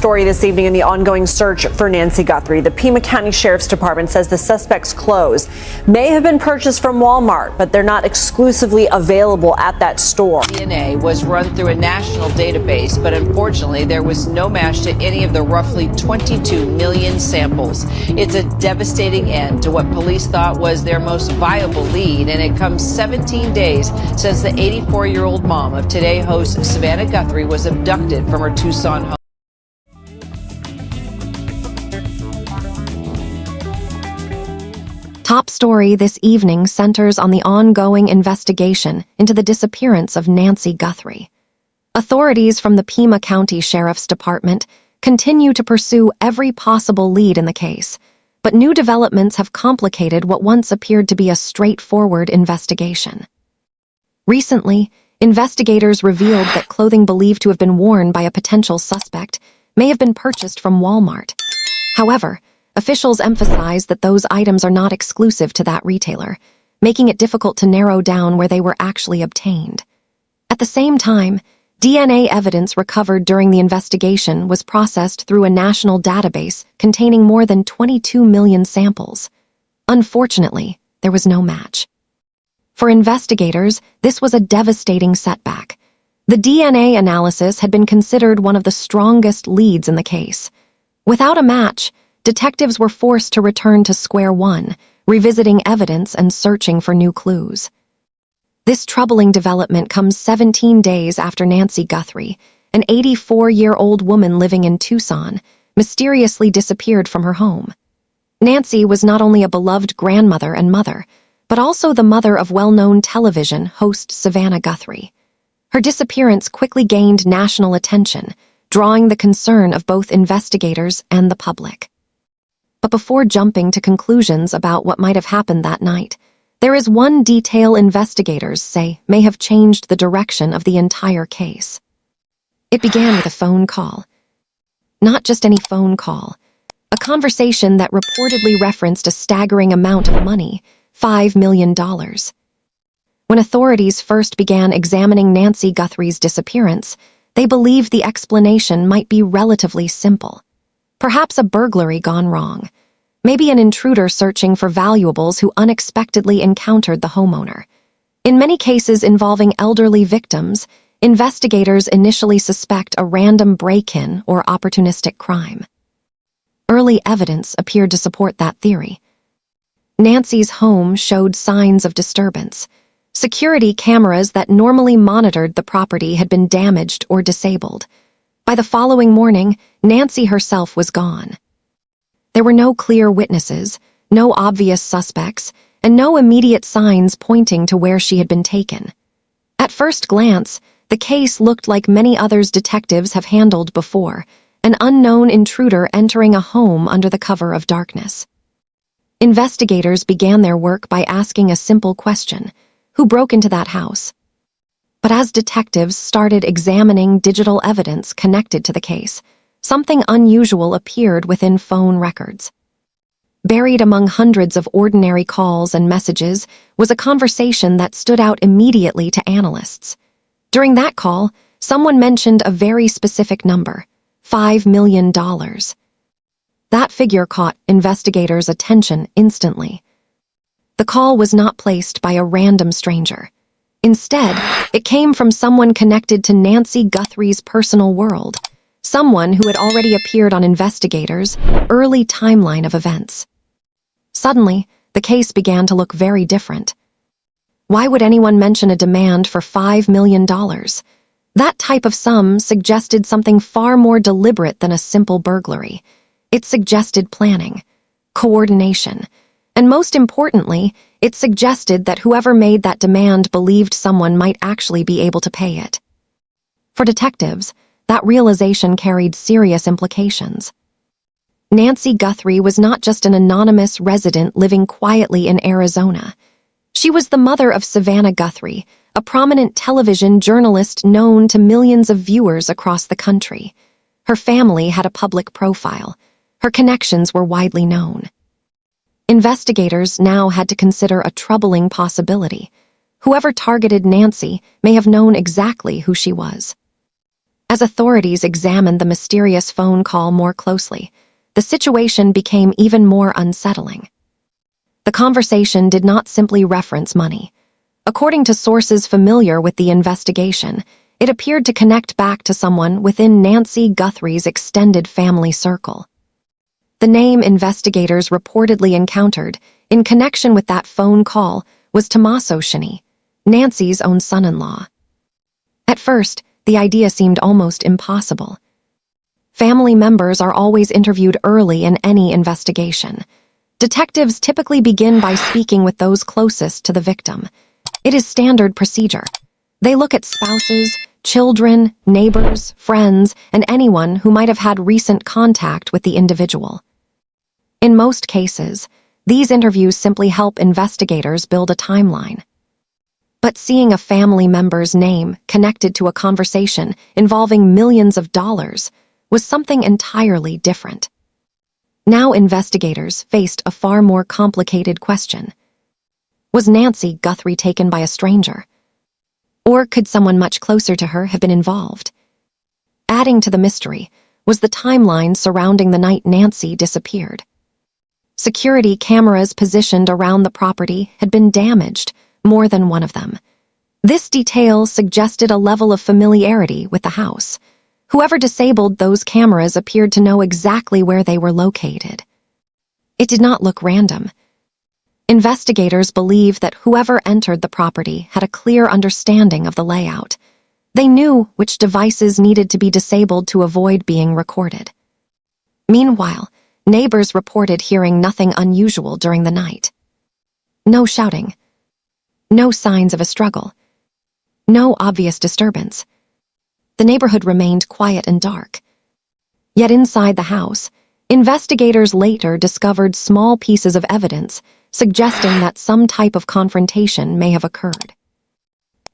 Story this evening in the ongoing search for Nancy Guthrie. The Pima County Sheriff's Department says the suspect's clothes may have been purchased from Walmart, but they're not exclusively available at that store. DNA was run through a national database, but unfortunately there was no match to any of the roughly 22 million samples. It's a devastating end to what police thought was their most viable lead, and it comes 17 days since the 84-year-old mom of Today host Savannah Guthrie was abducted from her Tucson home. Top story this evening centers on the ongoing investigation into the disappearance of Nancy Guthrie. Authorities from the Pima County Sheriff's Department continue to pursue every possible lead in the case, but new developments have complicated what once appeared to be a straightforward investigation. Recently, investigators revealed that clothing believed to have been worn by a potential suspect may have been purchased from Walmart. However, officials emphasize that those items are not exclusive to that retailer, making it difficult to narrow down where they were actually obtained. At the same time, DNA evidence recovered during the investigation was processed through a national database containing more than 22 million samples. Unfortunately, there was no match. For investigators, this was a devastating setback. The DNA analysis had been considered one of the strongest leads in the case. Without a match, detectives were forced to return to square one, revisiting evidence and searching for new clues. This troubling development comes 17 days after Nancy Guthrie, an 84-year-old woman living in Tucson, mysteriously disappeared from her home. Nancy was not only a beloved grandmother and mother, but also the mother of well-known television host Savannah Guthrie. Her disappearance quickly gained national attention, drawing the concern of both investigators and the public. But before jumping to conclusions about what might have happened that night, there is one detail investigators say may have changed the direction of the entire case. It began with a phone call. Not just any phone call, a conversation that reportedly referenced a staggering amount of money, $5 million. When authorities first began examining Nancy Guthrie's disappearance, they believed the explanation might be relatively simple. Perhaps a burglary gone wrong. Maybe an intruder searching for valuables who unexpectedly encountered the homeowner. In many cases involving elderly victims, investigators initially suspect a random break-in or opportunistic crime. Early evidence appeared to support that theory. Nancy's home showed signs of disturbance. Security cameras that normally monitored the property had been damaged or disabled. By the following morning, Nancy herself was gone. There were no clear witnesses, no obvious suspects, and no immediate signs pointing to where she had been taken. At first glance, the case looked like many others detectives have handled before, an unknown intruder entering a home under the cover of darkness. Investigators began their work by asking a simple question: who broke into that house? But as detectives started examining digital evidence connected to the case, something unusual appeared within phone records. Buried among hundreds of ordinary calls and messages was a conversation that stood out immediately to analysts. During that call, someone mentioned a very specific number, $5 million. That figure caught investigators' attention instantly. The call was not placed by a random stranger. Instead, it came from someone connected to Nancy Guthrie's personal world, someone who had already appeared on investigators' early timeline of events. Suddenly, the case began to look very different. Why would anyone mention a demand for $5 million? That type of sum suggested something far more deliberate than a simple burglary. It suggested planning, coordination, and most importantly, it suggested that whoever made that demand believed someone might actually be able to pay it. For detectives, that realization carried serious implications. Nancy Guthrie was not just an anonymous resident living quietly in Arizona. She was the mother of Savannah Guthrie, a prominent television journalist known to millions of viewers across the country. Her family had a public profile. Her connections were widely known. Investigators now had to consider a troubling possibility. Whoever targeted Nancy may have known exactly who she was. As authorities examined the mysterious phone call more closely, the situation became even more unsettling. The conversation did not simply reference money. According to sources familiar with the investigation, it appeared to connect back to someone within Nancy Guthrie's extended family circle. The name investigators reportedly encountered in connection with that phone call was Tommaso Schiene, Nancy's own son-in-law. At first, the idea seemed almost impossible. Family members are always interviewed early in any investigation. Detectives typically begin by speaking with those closest to the victim. It is standard procedure. They look at spouses, children, neighbors, friends, and anyone who might have had recent contact with the individual. In most cases, these interviews simply help investigators build a timeline. But seeing a family member's name connected to a conversation involving millions of dollars was something entirely different. Now investigators faced a far more complicated question. Was Nancy Guthrie taken by a stranger? Or could someone much closer to her have been involved? Adding to the mystery was the timeline surrounding the night Nancy disappeared. Security cameras positioned around the property had been damaged, more than one of them. This detail suggested a level of familiarity with the house. Whoever disabled those cameras appeared to know exactly where they were located. It did not look random. Investigators believe that whoever entered the property had a clear understanding of the layout. They knew which devices needed to be disabled to avoid being recorded. Meanwhile, neighbors reported hearing nothing unusual during the night. No shouting. No signs of a struggle. No obvious disturbance. The neighborhood remained quiet and dark. Yet inside the house, investigators later discovered small pieces of evidence suggesting that some type of confrontation may have occurred.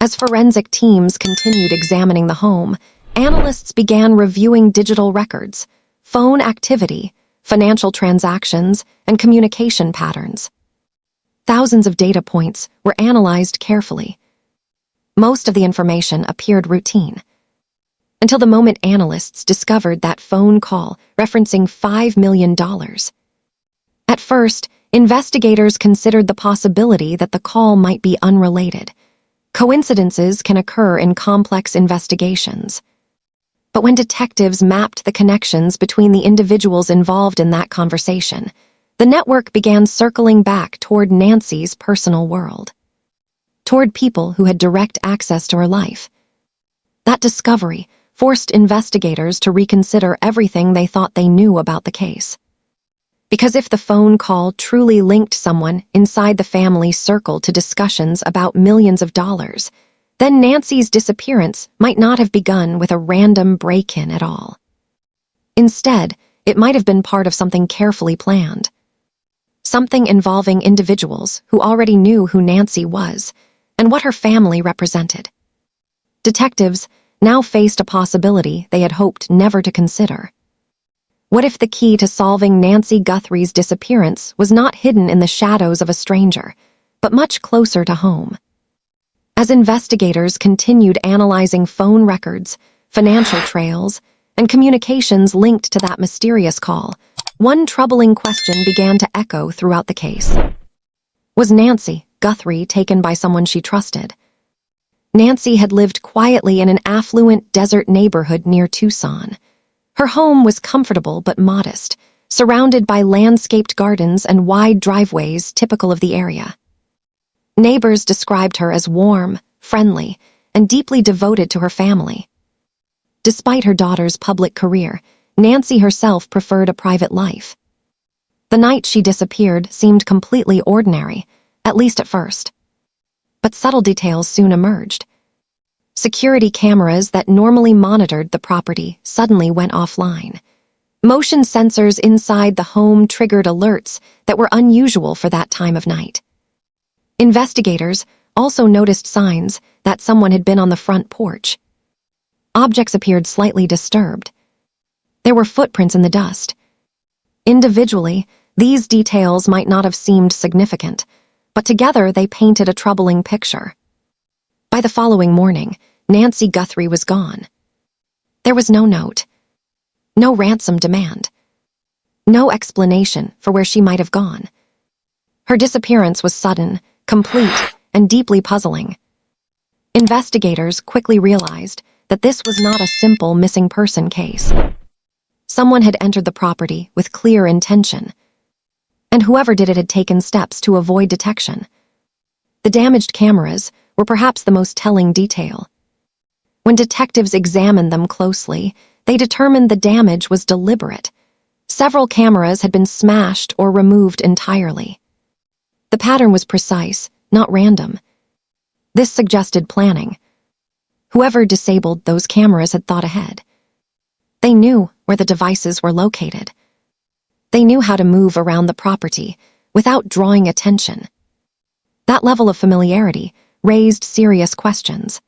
As forensic teams continued examining the home, analysts began reviewing digital records, phone activity, financial transactions, and communication patterns. Thousands of data points were analyzed carefully. Most of the information appeared routine, until the moment analysts discovered that phone call referencing $5 million. At first, investigators considered the possibility that the call might be unrelated. Coincidences can occur in complex investigations. But when detectives mapped the connections between the individuals involved in that conversation, the network began circling back toward Nancy's personal world, toward people who had direct access to her life. That discovery forced investigators to reconsider everything they thought they knew about the case. Because if the phone call truly linked someone inside the family circle to discussions about millions of dollars, then Nancy's disappearance might not have begun with a random break-in at all. Instead, it might have been part of something carefully planned. Something involving individuals who already knew who Nancy was and what her family represented. Detectives now faced a possibility they had hoped never to consider. What if the key to solving Nancy Guthrie's disappearance was not hidden in the shadows of a stranger, but much closer to home? As investigators continued analyzing phone records, financial trails, and communications linked to that mysterious call, one troubling question began to echo throughout the case. Was Nancy Guthrie taken by someone she trusted? Nancy had lived quietly in an affluent desert neighborhood near Tucson. Her home was comfortable but modest, surrounded by landscaped gardens and wide driveways typical of the area. Neighbors described her as warm, friendly, and deeply devoted to her family. Despite her daughter's public career, Nancy herself preferred a private life. The night she disappeared seemed completely ordinary, at least at first. But subtle details soon emerged. Security cameras that normally monitored the property suddenly went offline. Motion sensors inside the home triggered alerts that were unusual for that time of night. Investigators also noticed signs that someone had been on the front porch. Objects appeared slightly disturbed. There were footprints in the dust. Individually, these details might not have seemed significant, but together they painted a troubling picture. By the following morning, Nancy Guthrie was gone. There was no note, no ransom demand, no explanation for where she might have gone. Her disappearance was sudden, complete, and deeply puzzling. Investigators quickly realized that this was not a simple missing person case. Someone had entered the property with clear intention, and whoever did it had taken steps to avoid detection. The damaged cameras were perhaps the most telling detail. When detectives examined them closely, they determined the damage was deliberate. Several cameras had been smashed or removed entirely. The pattern was precise, not random. This suggested planning. Whoever disabled those cameras had thought ahead. They knew where the devices were located. They knew how to move around the property without drawing attention. That level of familiarity raised serious questions.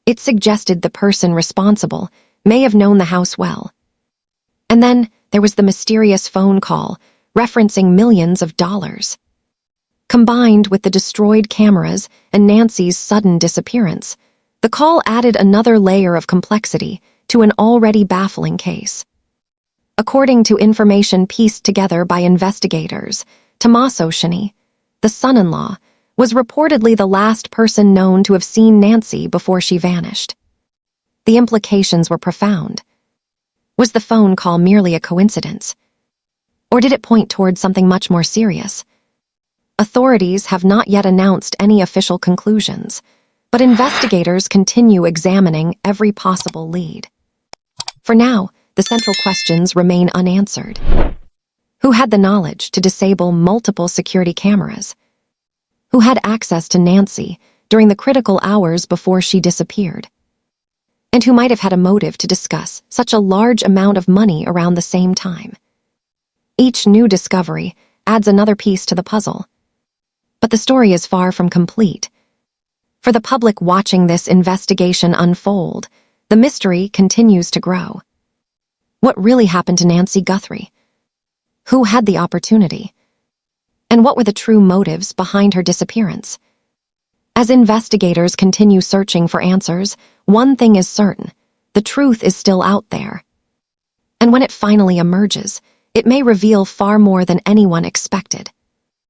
It suggested the person responsible may have known the house well. And then there was the mysterious phone call referencing millions of dollars. Combined with the destroyed cameras and Nancy's sudden disappearance, the call added another layer of complexity to an already baffling case. According to information pieced together by investigators, Tommaso Scianni, the son-in-law, was reportedly the last person known to have seen Nancy before she vanished. The implications were profound. Was the phone call merely a coincidence? Or did it point toward something much more serious? Authorities have not yet announced any official conclusions, but investigators continue examining every possible lead. For now, the central questions remain unanswered. Who had the knowledge to disable multiple security cameras? Who had access to Nancy during the critical hours before she disappeared? And who might have had a motive to discuss such a large amount of money around the same time? Each new discovery adds another piece to the puzzle. But the story is far from complete. For the public watching this investigation unfold, the mystery continues to grow. What really happened to Nancy Guthrie? Who had the opportunity? And what were the true motives behind her disappearance? As investigators continue searching for answers, one thing is certain: the truth is still out there. And when it finally emerges, it may reveal far more than anyone expected.